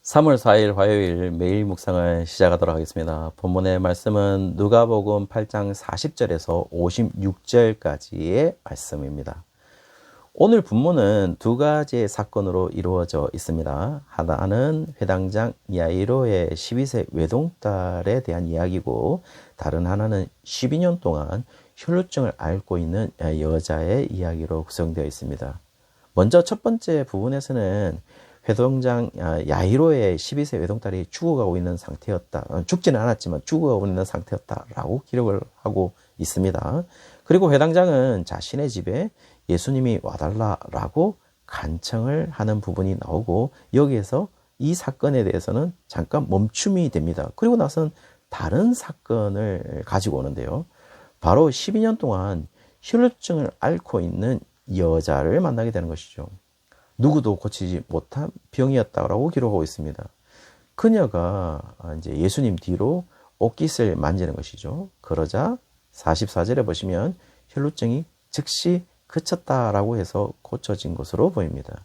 3월 4일 화요일 매일 묵상을 시작하도록 하겠습니다. 본문의 말씀은 누가복음 8장 40절에서 56절까지의 말씀입니다. 오늘 본문은 두 가지의 사건으로 이루어져 있습니다. 하나는 회당장 야이로의 12세 외동딸에 대한 이야기고, 다른 하나는 12년 동안 혈루증을 앓고 있는 여자의 이야기로 구성되어 있습니다. 먼저 첫 번째 부분에서는 회동장 야이로의 12세 외동딸이 죽어가고 있는 상태였다. 죽지는 않았지만 죽어가고 있는 상태였다라고 기록을 하고 있습니다. 그리고 회당장은 자신의 집에 예수님이 와달라라고 간청을 하는 부분이 나오고, 여기에서 이 사건에 대해서는 잠깐 멈춤이 됩니다. 그리고 나서는 다른 사건을 가지고 오는데요. 바로 12년 동안 혈루증을 앓고 있는 여자를 만나게 되는 것이죠. 누구도 고치지 못한 병이었다고 기록하고 있습니다. 그녀가 이제 예수님 뒤로 옷깃을 만지는 것이죠. 그러자 44절에 보시면 혈루증이 즉시 그쳤다라고 해서 고쳐진 것으로 보입니다.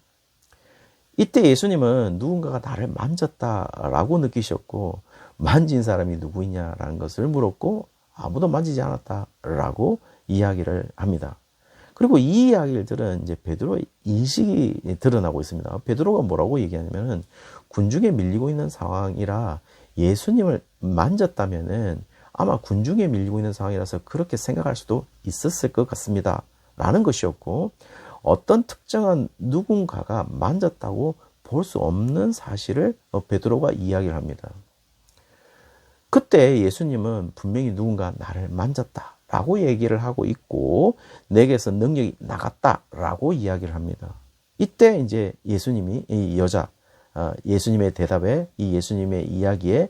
이때 예수님은 누군가가 나를 만졌다라고 느끼셨고, 만진 사람이 누구이냐라는 것을 물었고, 아무도 만지지 않았다라고 이야기를 합니다. 그리고 이 이야기를 들은 이제 베드로의 인식이 드러나고 있습니다. 베드로가 뭐라고 얘기하냐면은, 군중에 밀리고 있는 상황이라 예수님을 만졌다면은 아마 군중에 밀리고 있는 상황이라서 그렇게 생각할 수도 있었을 것 같습니다. 라는 것이었고, 어떤 특정한 누군가가 만졌다고 볼 수 없는 사실을 베드로가 이야기를 합니다. 그때 예수님은 분명히 누군가 나를 만졌다 라고 얘기를 하고 있고, 내게서 능력이 나갔다라고 이야기를 합니다. 이때 이제 예수님이 이 여자, 예수님의 대답에, 이 예수님의 이야기에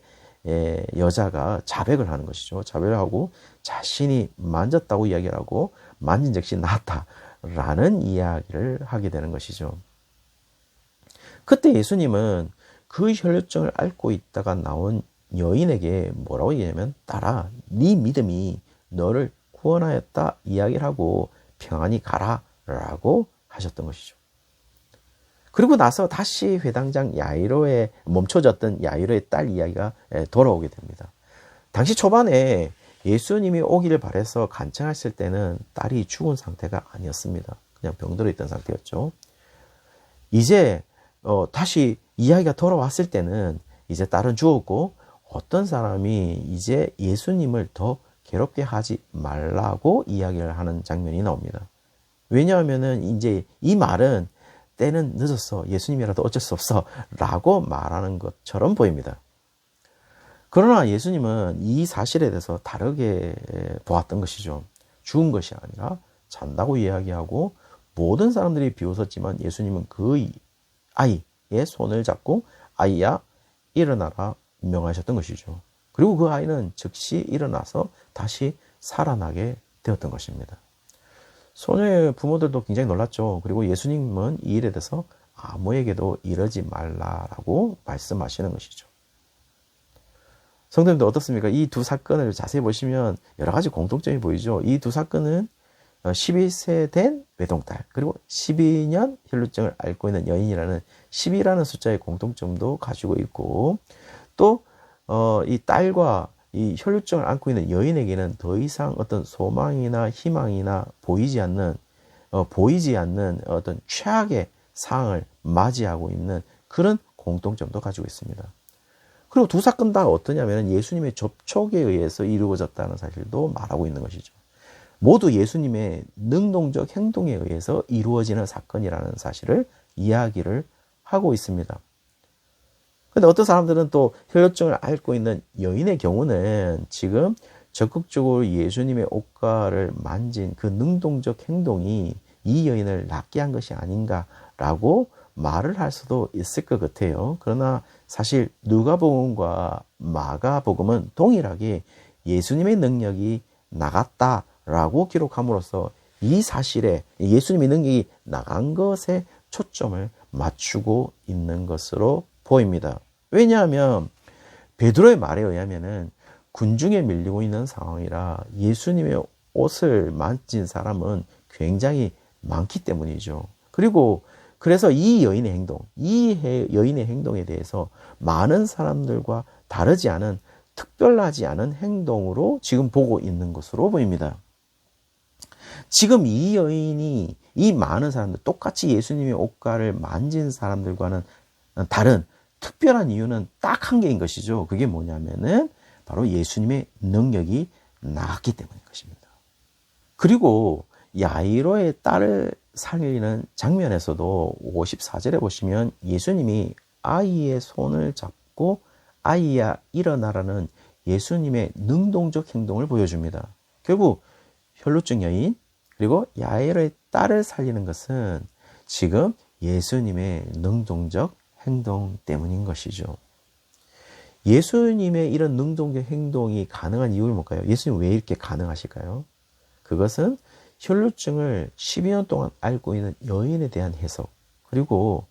여자가 자백을 하는 것이죠. 자백을 하고 자신이 만졌다고 이야기를 하고, 만진 즉시 나았다라는 이야기를 하게 되는 것이죠. 그때 예수님은 그 혈루증을 앓고 있다가 나온 여인에게 뭐라고 얘기하냐면, 딸아, 네 믿음이 너를 구원하였다 이야기를 하고 평안히 가라 라고 하셨던 것이죠. 그리고 나서 다시 회당장 야이로에 멈춰졌던 야이로의 딸 이야기가 돌아오게 됩니다. 당시 초반에 예수님이 오기를 바라서 간청했을 때는 딸이 죽은 상태가 아니었습니다. 그냥 병들어 있던 상태였죠. 이제 다시 이야기가 돌아왔을 때는 이제 딸은 죽었고, 어떤 사람이 이제 예수님을 더 괴롭게 하지 말라고 이야기를 하는 장면이 나옵니다. 왜냐하면은 이제 이 말은 때는 늦었어, 예수님이라도 어쩔 수 없어 라고 말하는 것처럼 보입니다. 그러나 예수님은 이 사실에 대해서 다르게 보았던 것이죠. 죽은 것이 아니라 잔다고 이야기하고, 모든 사람들이 비웃었지만 예수님은 그 아이의 손을 잡고 아이야 일어나라 명하셨던 것이죠. 그리고 그 아이는 즉시 일어나서 다시 살아나게 되었던 것입니다. 소녀의 부모들도 굉장히 놀랐죠. 그리고 예수님은 이 일에 대해서 아무에게도 이러지 말라라고 말씀하시는 것이죠. 성도님들 어떻습니까? 이 두 사건을 자세히 보시면 여러 가지 공통점이 보이죠. 이 두 사건은 12세 된 외동딸, 그리고 12년 혈루증을 앓고 있는 여인이라는 10이라는 숫자의 공통점도 가지고 있고, 또 이 딸과 이 혈루증을 앓고 있는 여인에게는 더 이상 어떤 소망이나 희망이나 보이지 않는 어떤 최악의 상황을 맞이하고 있는 그런 공통점도 가지고 있습니다. 그리고 두 사건 다 어떠냐면 예수님의 접촉에 의해서 이루어졌다는 사실도 말하고 있는 것이죠. 모두 예수님의 능동적 행동에 의해서 이루어지는 사건이라는 사실을 이야기를 하고 있습니다. 근데 어떤 사람들은 또 혈루증을 앓고 있는 여인의 경우는 지금 적극적으로 예수님의 옷가를 만진 그 능동적 행동이 이 여인을 낫게 한 것이 아닌가라고 말을 할 수도 있을 것 같아요. 그러나 사실 누가복음과 마가복음은 동일하게 예수님의 능력이 나갔다라고 기록함으로써 이 사실에 예수님의 능력이 나간 것에 초점을 맞추고 있는 것으로 보입니다. 왜냐하면 베드로의 말에 의하면은 군중에 밀리고 있는 상황이라 예수님의 옷을 만진 사람은 굉장히 많기 때문이죠. 그리고 그래서 이 여인의 행동, 여인의 행동에 대해서 많은 사람들과 다르지 않은, 특별하지 않은 행동으로 지금 보고 있는 것으로 보입니다. 지금 이 여인이 이 많은 사람들, 똑같이 예수님의 옷가를 만진 사람들과는 다른 특별한 이유는 딱 한 개인 것이죠. 그게 뭐냐면은 바로 예수님의 능력이 나왔기 때문인 것입니다. 그리고 야이로의 딸을 살리는 장면에서도 54절에 보시면 예수님이 아이의 손을 잡고 아이야 일어나라는 예수님의 능동적 행동을 보여줍니다. 결국 혈루증 여인 그리고 야이로의 딸을 살리는 것은 지금 예수님의 능동적 행동 때문인 것이죠. 예수님의 이런 능동적 행동이 가능한 이유는 뭘까요? 예수님 왜 이렇게 가능하실까요? 그것은 혈루증을 12년 동안 앓고 있는 여인에 대한 해석, 그리고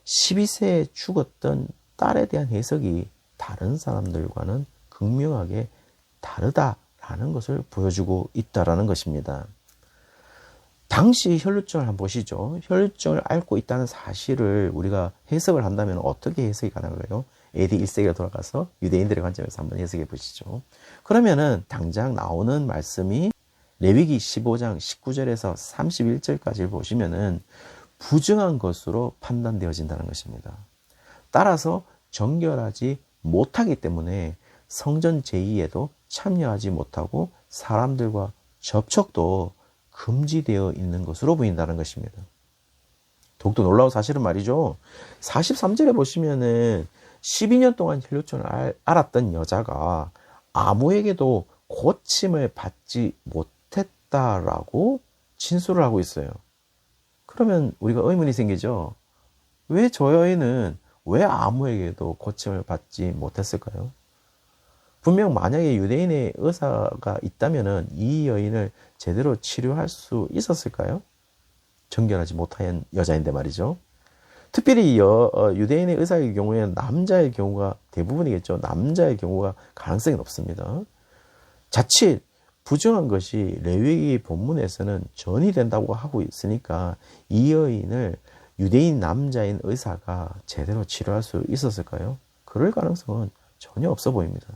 12세에 죽었던 딸에 대한 해석이 다른 사람들과는 극명하게 다르다라는 것을 보여주고 있다라는 것입니다. 당시 혈루증을 한번 보시죠. 혈루증을 앓고 있다는 사실을 우리가 해석을 한다면 어떻게 해석이 가능할까요? AD 1세기로 돌아가서 유대인들의 관점에서 한번 해석해 보시죠. 그러면은 당장 나오는 말씀이 레위기 15장 19절에서 31절까지를 보시면은 부정한 것으로 판단되어진다는 것입니다. 따라서 정결하지 못하기 때문에 성전 제의에도 참여하지 못하고 사람들과 접촉도 금지되어 있는 것으로 보인다는 것입니다. 더욱더 놀라운 사실은 말이죠. 43절에 보시면은 12년 동안 혈루증을 앓았던 여자가 아무에게도 고침을 받지 못했다라고 진술을 하고 있어요. 그러면 우리가 의문이 생기죠. 왜 저 여인은 왜 아무에게도 고침을 받지 못했을까요? 분명 만약에 유대인의 의사가 있다면 이 여인을 제대로 치료할 수 있었을까요? 정결하지 못한 여자인데 말이죠. 특별히 유대인의 의사의 경우에는 남자의 경우가 대부분이겠죠. 남자의 경우가 가능성이 높습니다. 자칫 부정한 것이 레위기 본문에서는 전이된다고 하고 있으니까 이 여인을 유대인 남자인 의사가 제대로 치료할 수 있었을까요? 그럴 가능성은 전혀 없어 보입니다.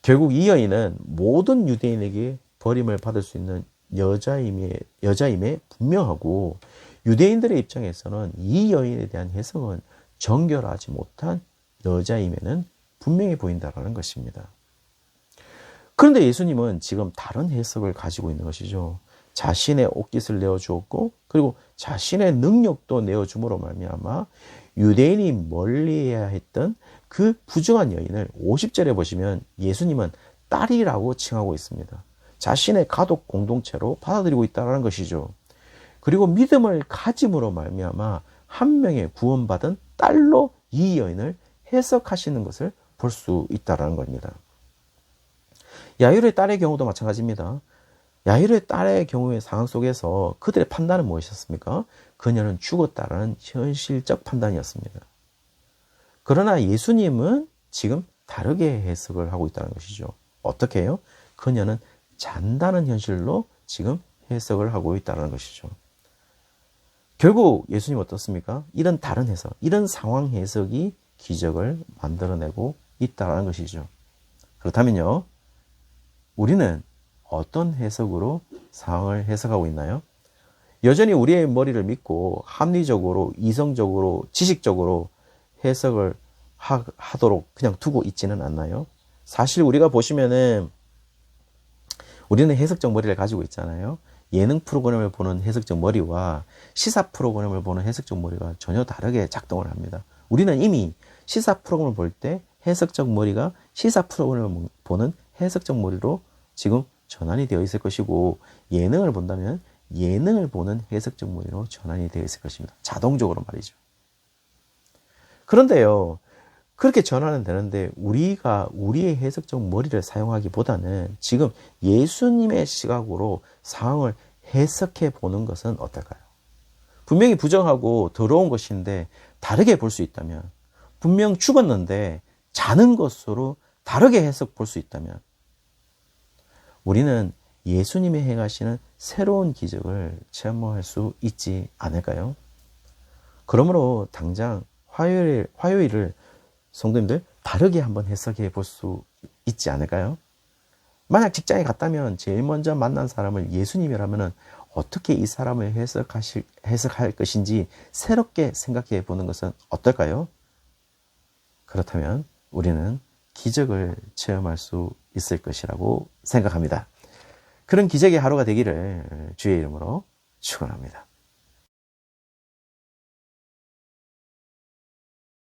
결국 이 여인은 모든 유대인에게 버림을 받을 수 있는 여자임에 분명하고, 유대인들의 입장에서는 이 여인에 대한 해석은 정결하지 못한 여자임에는 분명히 보인다는 것입니다. 그런데 예수님은 지금 다른 해석을 가지고 있는 것이죠. 자신의 옷깃을 내어주었고, 그리고 자신의 능력도 내어줌으로 말미암아 유대인이 멀리해야 했던 그 부정한 여인을 50절에 보시면 예수님은 딸이라고 칭하고 있습니다. 자신의 가족 공동체로 받아들이고 있다는 것이죠. 그리고 믿음을 가짐으로 말미암아 한 명의 구원받은 딸로 이 여인을 해석하시는 것을 볼 수 있다는 겁니다. 야이로의 딸의 경우도 마찬가지입니다. 야이로의 딸의 경우의 상황 속에서 그들의 판단은 무엇이었습니까? 그녀는 죽었다라는 현실적 판단이었습니다. 그러나 예수님은 지금 다르게 해석을 하고 있다는 것이죠. 어떻게 해요? 그녀는 잔다는 현실로 지금 해석을 하고 있다는 것이죠. 결국 예수님 어떻습니까? 이런 다른 해석, 이런 상황 해석이 기적을 만들어내고 있다는 것이죠. 그렇다면요, 우리는 어떤 해석으로 상황을 해석하고 있나요? 여전히 우리의 머리를 믿고 합리적으로, 이성적으로, 지식적으로 해석을 하도록 그냥 두고 있지는 않나요? 사실 우리가 보시면은 우리는 해석적 머리를 가지고 있잖아요. 예능 프로그램을 보는 해석적 머리와 시사 프로그램을 보는 해석적 머리가 전혀 다르게 작동을 합니다. 우리는 이미 시사 프로그램을 볼 때 해석적 머리가 시사 프로그램을 보는 해석적 머리로 지금 전환이 되어 있을 것이고, 예능을 본다면 예능을 보는 해석적 머리로 전환이 되어 있을 것입니다. 자동적으로 말이죠. 그런데요, 그렇게 전환은 되는데 우리가 우리의 해석적 머리를 사용하기보다는 지금 예수님의 시각으로 상황을 해석해 보는 것은 어떨까요? 분명히 부정하고 더러운 것인데 다르게 볼 수 있다면, 분명 죽었는데 자는 것으로 다르게 해석 볼 수 있다면, 우리는 예수님이 행하시는 새로운 기적을 체험할 수 있지 않을까요? 그러므로 당장 화요일을 성도님들 다르게 한번 해석해 볼 수 있지 않을까요? 만약 직장에 갔다면 제일 먼저 만난 사람을 예수님이라면 어떻게 이 사람을 해석할 것인지 새롭게 생각해 보는 것은 어떨까요? 그렇다면 우리는 기적을 체험할 수 있을 것이라고 생각합니다. 그런 기적의 하루가 되기를 주의 이름으로 축원합니다.